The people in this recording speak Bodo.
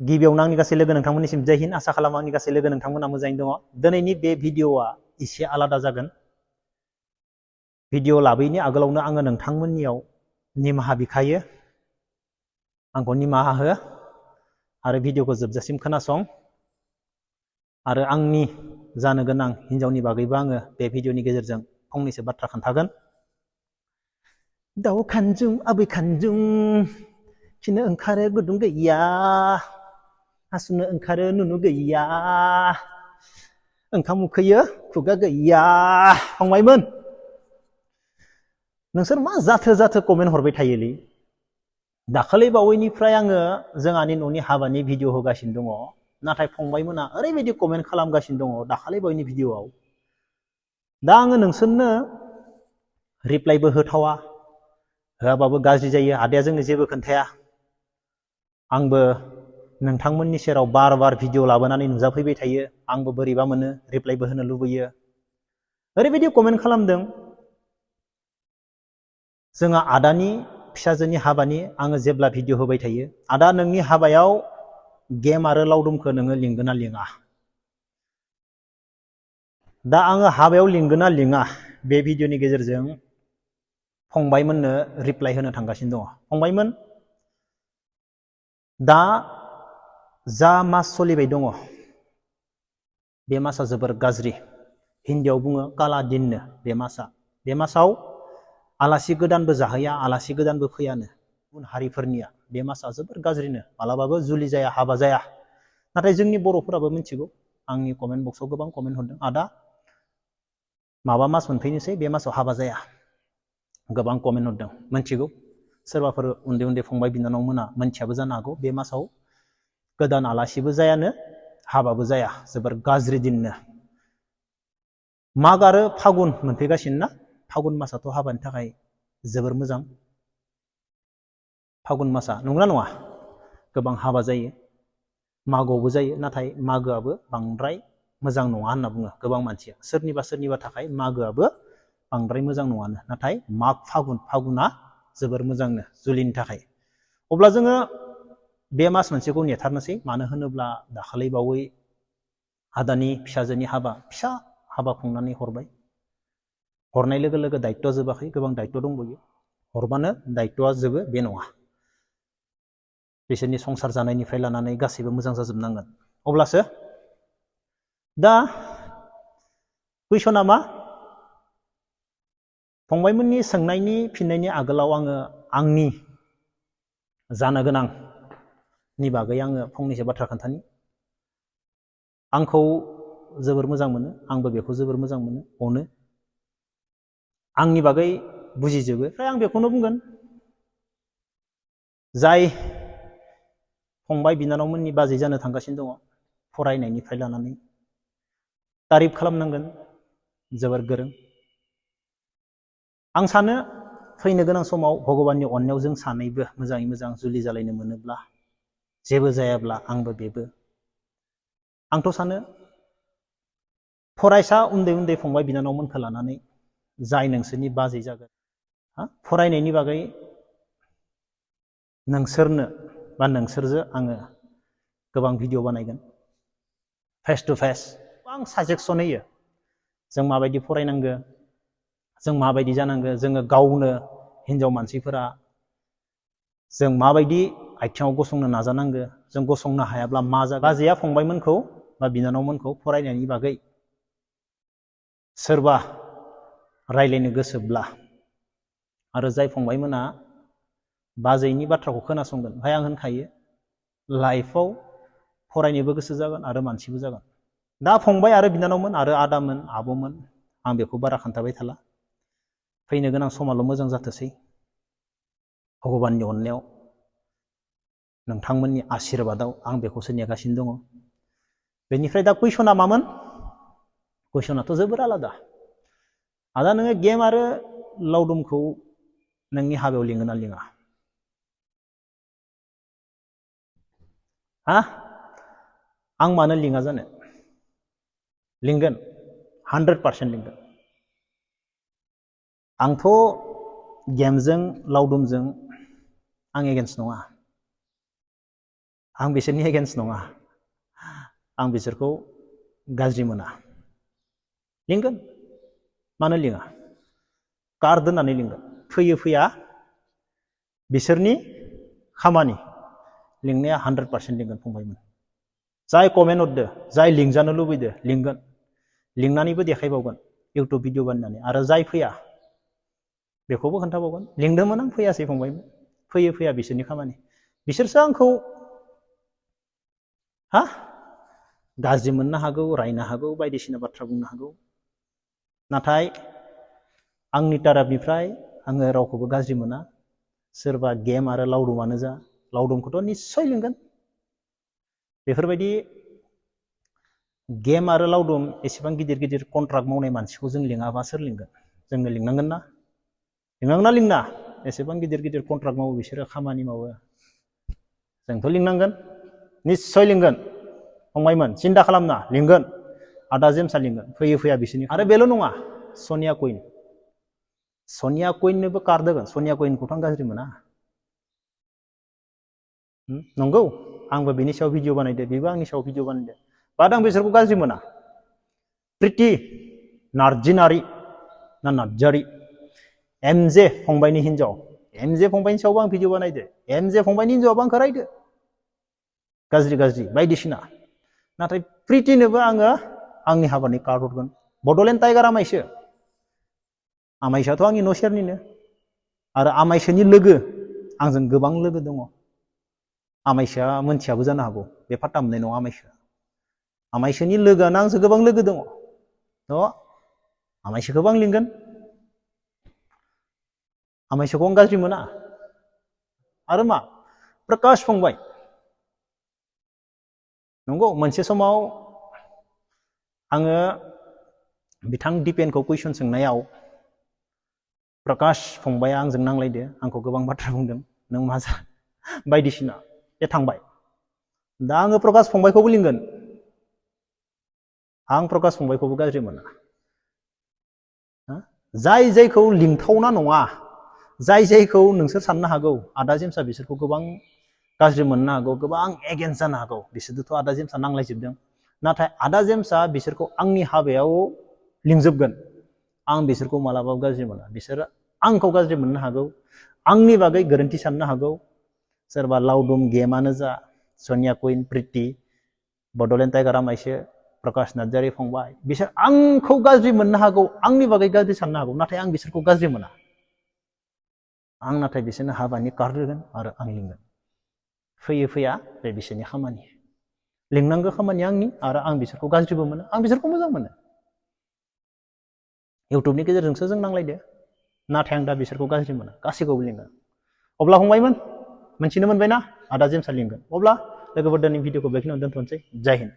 गिबियावनो आंनि गासै लोगो नोंथांमोननिसिम जय हिन्द आसा खालामो आंनि गासै लोगो नोंथांमोना मोजाङैनो दङ। दिनैनि बे भिडिअआ एसे आलादा जागोन। भिडिअ लाबोयैनि आगोलावनो आङो नोंथांमोननियाव निमाहा बिखायो। आंखौ निमाहा हो आरो भिडिअखौ जोबजासिम खोनासं आरो आंनि जानो गोनां हिन्जावनि बागैबो आङो बे भिडिअनि गेजेरजों फंनैसो बाथ्रा खोन्थागोन। दाउ खानजुं आबै खानजुं खिनो ओंखारो गुदुं गैया, हासुनो ओंखारो नुनु गैया, ओंखाम उखैयो खुगा गैया। फंबायमोन नोंसोर मा जाथो कमेन्ट हरबाय थायोलै? दाखालि बावैनिफ्राय आङो जोंहानि न'नि हाबानि भिडिअ होगासिनो दङ, नाथाय फंबायमोना ओरैबायदि कमेन्ट खालामगासिनो दङ दाखालि बावैनि भिडिअआव। दा आङो नोंसोरनो रिप्लाइबो होथावा, होआबाबो गाज्रि जायो। आदाया जोंनो जेबो खोन्थाया। आंबो नोंथांमोननि सेराव बार बार भिडिअ लाबोनानै नुजाफैबाय थायो। आंबो बोरैबा मोनो, रिप्लाइबो होनो लुबैयो। ओरैबायदि कमेन्ट खालामदों, जोंहा आदानि फिसाजोनि हाबानि आङो जेब्ला भिडिअ होबाय थायो, आदा नोंनि हाबायाव गेम आरो लावदुमखौ नोङो लिंगोन ना लिङा? दा आङो हाबायाव लिंगोन ना लिङा बे भिडिअनि गेजेरजों फंबायमोननो रिप्लाइ होनो थांगासिनो दङ। फंबायमोन, दा जा मास सोलिबाय दङ बे मासआ जोबोर गाज्रि। हिन्दीयाव बुङो काला दिननो बे मासआ। बे मासाव आलासि गोदानबो जाहैया, आलासि गोदानबो फैयानो गुबुन हारिफोरनिया। बे मासआ जोबोर गाज्रिनो, मालाबाबो जुलि जाया, हाबा जाया। नाथाय जोंनि बर'फोराबो मिथिगौ। आंनि कमेन्ट बक्सआव गोबां कमेन्ट हरदों, आदा माबा मास मोनफैनोसै बे मासाव हाबा जाया। गोबां कमेन्ट हरदों, मिथिगौ। सोरबाफोर उन्दै उन्दै फंबाय बिनानावमोना मोनथियाबो जानो हागौ। बे मासाव गोदान आलासिबो जायानो, हाबाबो जाया, जोबोर गाज्रि दिननो। माग आरो फागुन मोनफैगासिनो ना? फागुन मासाथ' हाबानि थाखाय जोबोर मोजां। फागुन मासा नंगौना नङा? गोबां हाबा जायो, मागोआवबो जायो। नाथाय मागोआबो बांद्राय मोजां नङा होनना बुङो गोबां मानसिया। सोरनिबा थाखाय मागोआबो बांद्राय मोजां नङानो। नाथाय माग फागुना जोबोर मोजांनो जुलिनि थाखाय। अब्ला जोङो बे मास मोनसेखौ नेथारनोसै। मानो होनोब्ला दाखालि बावै आदानि फिसाजोनि हाबा, फिसा हाबा खुंनानै हरबाय। हरनाय लोगो लोगो दायित्वआ जोबाखै, गोबां दायित्व दंबावो। हरबानो दायित्वआ जोबो बे नङा। बिसोरनि संसार जानायनिफ्राय लानानै गासैबो मोजां जाजोबनांगोन, अब्लासो। दा कुइसना मा? फंबायमोननि सोंनायनि फिननायनि आगोलाव आङो आंनि जानो गोनांनि बागै आङो फंनैसो बाथ्रा खोन्थानि। आंखौ जोबोर मोजां मोनो, आंबो बेखौ जोबोर मोजां मोनो, अनो। आंनि बागै बुजिजोबो। ओमफ्राय आं बेखौनो बुंगोन, जाय फंबाय बिनानावमोननि बाजै जानो थांगासिनो दङ, फरायनायनिफ्राय लानानै तारिफ खालामनांगोन, जोबोर गोरों। आं सानो फैनो गोनां समाव भगबाननि अननायाव जों सानैबो मोजाङै मोजां जुलि जालायनो मोनोब्ला, जेबो जायाब्ला आंबो बेबो। आंथ' सानो फरायसा उन्दै उन्दै फंबाय बिनानावमोनखौ लानानै जाय नोंसोरनि बाजै जागोन, फरायनायनि बागै नोंसोरनो बा नोंसोरजो आङो गोबां भिडिअ बानायगोन, फेस टु फेस गोबां साजेसन होयो। जों माबायदि फरायनांगो, जों माबायदि जानांगो, जोङो गावनो हिन्जाव मानसिफोरा जों माबायदि आथिङाव गसंनो नाजानांगो, जों गसंनो हायाब्ला मा जागोन। बाजैया फंबायमोनखौ बा बिनानावमोनखौ फरायनायनि बागै सोरबा रायज्लायनो गोसोब्ला, आरो जाय फंबायमोना बाजैनि बाथ्राखौ खोनासंगोन, ओमफ्राय आं होनखायो लाइफआव फरायनोबो गोसो जागोन आरो मानसिबो जागोन। दा फंबाय आरो बिनानावमोन आरो आदामोन, आब'मोन, आं बेखौ बारा खोन्थाबाय थाला। फैनो गोनां समाल' मोजां जाथोंसै। भगबाननि अननायाव, नोंथांमोननि आशिर्बादाव आं बेखौसो नेगासिनो दङ। बेनिफ्राय दा कुइसना मामोन? कुइसनाथ' जोबोर आलादा। आदा नोङो गेम आरो लावदुमखौ नोंनि हाबायाव लिङो ना लिङा? आं मानो लिङा जानो? लिंगोन, 100% लिंगोन। आंथ' गेमजों लावदुमजों आं एगेन्स्ट नङा। आं बिसोरनि एगेन्स्ट नङा आं बिसोरखौ गाज्रि मोना लिंगोन मानो लिङा कार्ड दोननानै लिंगोन फैयो फैया बिसोरनि खामानि लिंनाया 100% लिंगोन फंबायमोन जाय कमेन्ट हरदो जाय लिंजानो लुबैदो लिंगोन लिंनानैबो देखायबावगोन इउटुब भिडिअ बानायनानै आरो जाय फैया बेखौबो खोन्थाबावगोन लिंदोंमोन आं फैयासै फंबायमोन फैयो फैया बिसोरनि खामानि बिसोरसो आंखौ गाज्रि मोननो हागौ रायनो हागौ बायदिसिना बाथ्रा बुंनो हागौ नाथाय आंनि ताराफनिफ्राय आङो रावखौबो गाज्रि मोना सोरबा गेम आरो लावदुमानो जा लावदुमखौथ' निस्सय लिंगोन बेफोरबायदि गेम आरो लावदुम एसेबां गिदिर गिदिर कन्ट्राक्ट मावनाय मानसिखौ जों लिङाबा सोर लिंगोन जोंनो लिंनांगोन ना लिंना एसेबां गिदिर गिदिर कन्ट्राक्ट मावो बिसोरो खामानि मावो जोंथ' लिंनांगोन निस्सय लिंगोन फंबायमोन सिन्था खालामना लिंगोन आदा जेम्सआ लिंगोन फैयो फैया बिसोरनि आरो बेल' नङा सनिया कुइननोबो कार्ड होगोन सनिया कुइनखौथ' आं गाज्रि मोना नंगौ आंबो बिनि सायाव भिडिअ बानायदो बेबो आंनि सायाव भिडिअ बानायदो बाट आं बिसोरखौ गाज्रि मोना प्रिति नार्जिनारि ना नार्जारि एमजे फंबायनि हिन्जाव एमजे फंबायनि सायावबो आं भिडिअ बानायदो एमजे फंबायनि हिन्जावाबो आंखौ रायदो गाज्रि बायदिसिना नाथाय प्रितिनोबो आङो आंनि हाबानि कार्ड हरगोन बड'लेण्ड टाइगार आमाइसोआथ' आंनि न' सेरनिनो आरो आमाइसोनि लोगो आंजों गोबां लोगो दङ आमाइसोआ मोनथियाबो जानो हागौ बे फात्ता मोननाय नङा आमाइसोनि लोगोआनो आंजों गोबां लोगो दङ थ' आमाइसोखौबो आं लिंगोन आमाइसोखौ आं गाज्रि मोना आरो मा प्रकाश फंबाय नंगौ मोनसे समाव आङो बिथां दिपेनखौ कुइसन सोंनायाव प्रकाश फंबाया आंजों नांलायदो आंखौ गोबां बाथ्रा बुंदों नों मा जा बायदिसिना बे थांबाय दा आङो प्रकाश फंबायखौबो लिंगोन आं प्रकाश फंबायखौबो गाज्रि मोना जाय जायखौ लिंथावना नङा जाय जायखौ नोंसोर साननो हागौ आदा जेम्सआ बिसोरखौ गोबां गाज्रि मोननो हागौ गोबां एगेन्स्ट जानो हागौ बिसोरजोंथ' आदा जेम्सआ नांलायजोबदों नाथाय आदा जेम्सआ बिसोरखौ आंनि हाबायाव लिंजोबगोन आं बिसोरखौ मालाबाबो गाज्रि मोना बिसोरो आंखौ गाज्रि मोननो हागौ आंनि बागै गोरोन्थि साननो हागौ सोरबा लावदुम गेमानो जा सनिया कुइन प्रिति बड'लेण्ड टाइगार आमाइसो प्रकाश नार्जारि फंबाय बिसोर आंखौ गाज्रि मोननो हागौ आंनि बागै गाज्रि साननो हागौ नाथाय आं बिसोरखौ गाज्रि मोना आं नाथाय बिसोरनो हाबानि कार्ड होगोन आरो आं लिंगोन फैयो फैया बे बिसोरनि खामानि लिंनांगौ खामानि आंनि आरो आं बिसोरखौ गाज्रिबो मोनो आं बिसोरखौ मोजां मोनो इउटुबनि गेजेरजोंसो जों नांलायदो नाथाय आं दा बिसोरखौ गाज्रि मोना गासैखौबो लिंगोन अब्ला फंबायमोन मोनथिनो मोनबायना आदा जेम्सआ लिंगोन अब्ला लोगोफोर दिनै भिडिअखौ बेखिनियावनो दोनथ'नोसै जय हिन्द